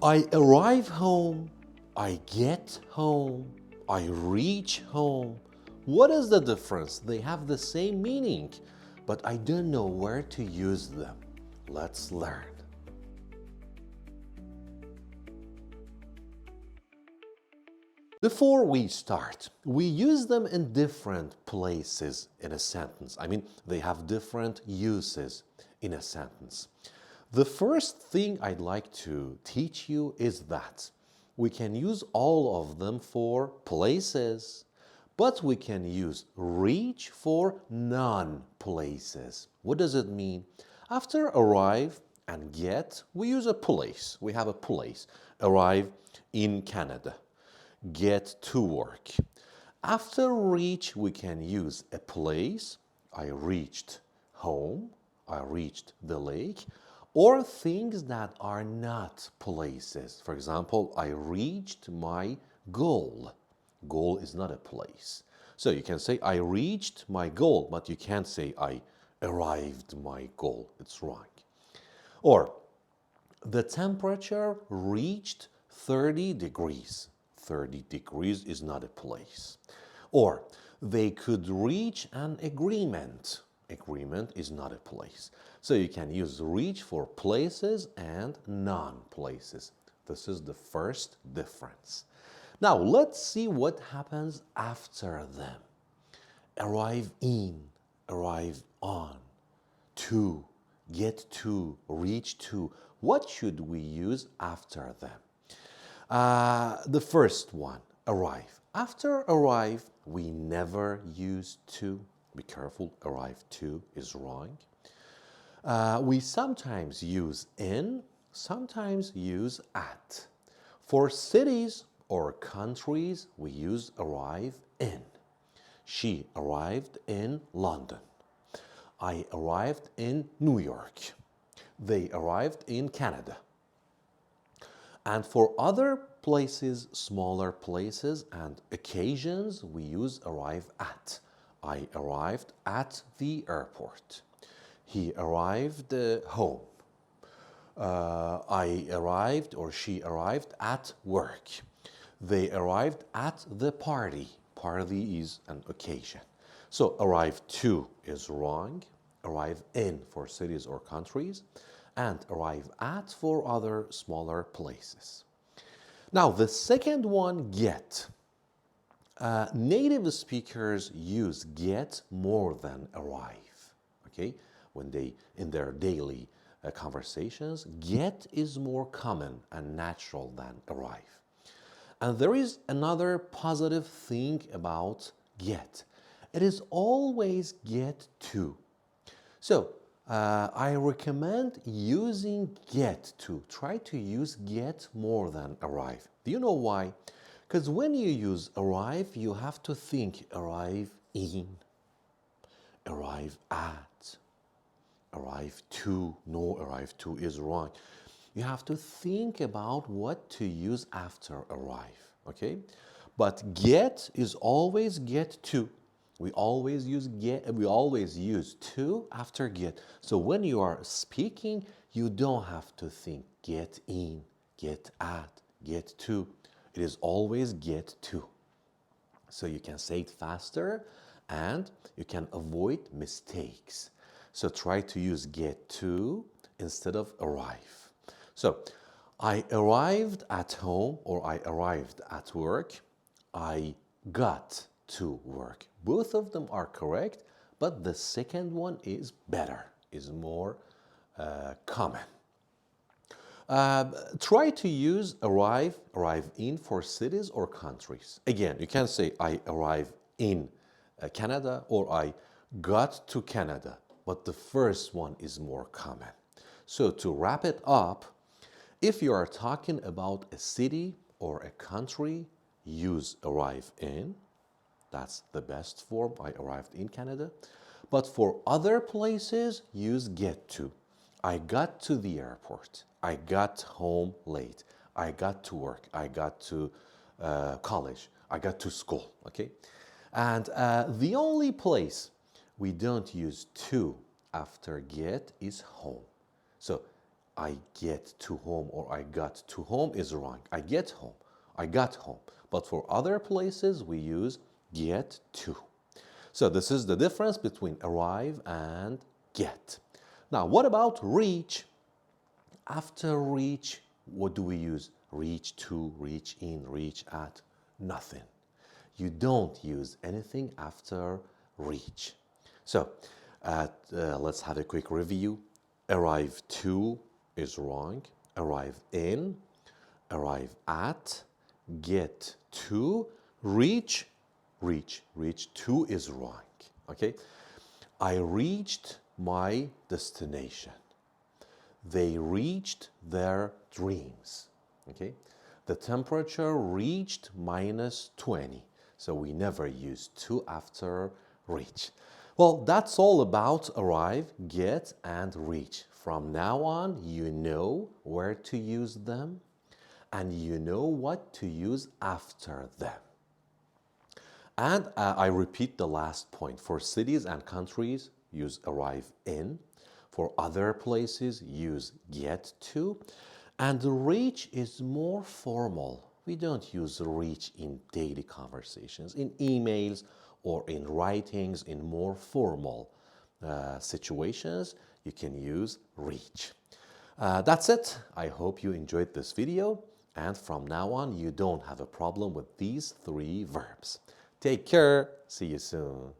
I arrive home, I get home, I reach home. What is the difference? They have the same meaning, but I don't know where to use them. Let's learn. Before we start, we use them in different places in a sentence. They have different uses in a sentence. The first thing I'd like to teach you is that we can use all of them for places, but we can use reach for non-places. What does it mean? After arrive and get, we use a place. We have a place. Arrive in Canada. Get to work. After reach, we can use a place. I reached home. I reached the lake. Or things that are not places. For example, I reached my goal. Goal is not a place. So you can say I reached my goal, but you can't say I arrived my goal. It's wrong. Or the temperature reached 30 degrees. 30 degrees is not a place. Or they could reach an agreement. Agreement is not a place. So you can use reach for places and non-places. This is the first difference. Now let's see what happens after them. Arrive in, arrive on, to, get to, reach to. What should we use after them? The first one, arrive. After arrive, we never use to. Be careful, arrive to is wrong. We sometimes use in, sometimes use at. For cities or countries, we use arrive in. She arrived in London. I arrived in New York. They arrived in Canada. And for other places, smaller places and occasions, we use arrive at. I arrived at the airport. He arrived home. I arrived or she arrived at work. They arrived at the party. Party is an occasion. So arrive to is wrong. Arrive in for cities or countries. And arrive at for other smaller places. Now, the second one, get. Native speakers use get more than arrive. Okay, when they in their daily conversations, get is more common and natural than arrive. And there is another positive thing about get. It is always get to. So I recommend using get to. Try to use get more than arrive. Do you know why? Because when you use arrive, you have to think arrive in, arrive at, arrive to. No, arrive to is wrong. You have to think about what to use after arrive, okay? But get is always get to. We always use to after get. So when you are speaking, you don't have to think get in, get at, get to. It is always get to. So you can say it faster and you can avoid mistakes. So try to use get to instead of arrive. So I arrived at home or I arrived at work. I got to work. Both of them are correct, but the second one is better, is more common. Try to use arrive in for cities or countries. Again, you can say I arrive in Canada or I got to Canada, but the first one is more common. So to wrap it up, if you are talking about a city or a country, use arrive in. That's the best form. I arrived in Canada. But for other places, use get to. I got to the airport. I got home late. I got to work. I got to college. I got to school. Okay? And the only place we don't use to after get is home. So I get to home or I got to home is wrong. I get home, I got home. But for other places, we use get to. So this is the difference between arrive and get. Now, what about reach? After reach, what do we use? Reach to, reach in, reach at? Nothing. You don't use anything after reach. So let's have a quick review. Arrive to is wrong. Arrive in, arrive at, get to, reach, reach to is wrong. Okay? I reached my destination. They reached their dreams. Okay? The temperature reached -20. So we never use to after reach. Well, that's all about arrive, get, and reach. From now on, you know where to use them and you know what to use after them. And I repeat the last point. For cities and countries, use arrive in. For other places, use get to. And reach is more formal. We don't use reach in daily conversations, in emails or in writings, in more formal situations, you can use reach. That's it. I hope you enjoyed this video. And from now on, you don't have a problem with these 3 verbs. Take care. See you soon.